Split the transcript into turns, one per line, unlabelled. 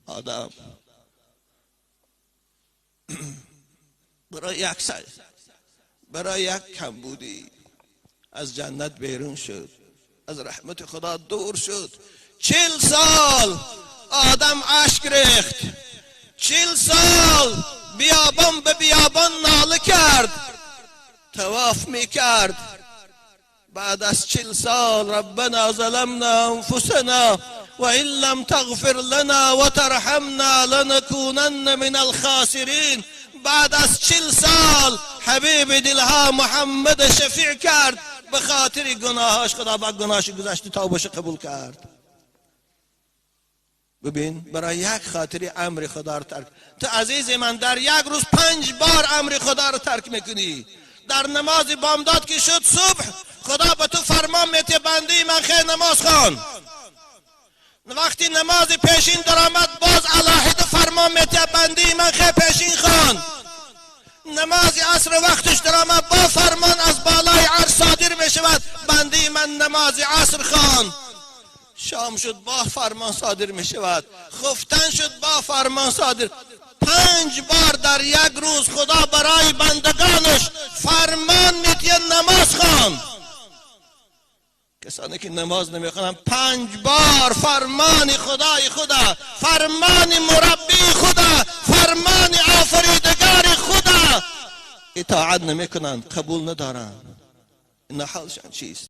آدم برای یک کمبودی از جنت بیرون شد، از رحمت خدا دور شد. 40 سال آدم اشک ریخت، 40 سال بیابان به بیابان ناله کرد، طواف میکرد. بعد از 40 سال ربنا ظلمنا انفسنا وان لم تغفر لنا وترحمنا لنكونن من الخاسرین. بعد از 40 سال حبیب دلها محمد شفیع کرد، به خاطر گناهاش خدا با گناهش گذشته توبهش قبول کرد. ببین برای یک خاطر امر خدا رو ترک. تو عزیز من در یک روز 5 بار امر خدا رو ترک میکنی. در نماز بامداد که شد صبح خدا به تو فرمان میده بنده من خیر نماز خوان. وقتی نماز پیشین درآمد باز علاهده فرمان میده بنده من خیر پیشین خوان. نماز عصر وقتش درآمد با فرمان از بالای عرش صادر میشود بنده من نماز عصر خوان. شام شد با فرمان صادر میشود، خفتن شد با فرمان صادر. 5 بار در یک روز خدا برای بندگانش فرمان میده نماز خوان. کسانی که نماز نمیخوانن 5 بار فرمان خدای خدا، فرمان مربی خدا، فرمان آفریدگار خدا اطاعت نمیکنند، قبول ندارند. این حالشان چیست؟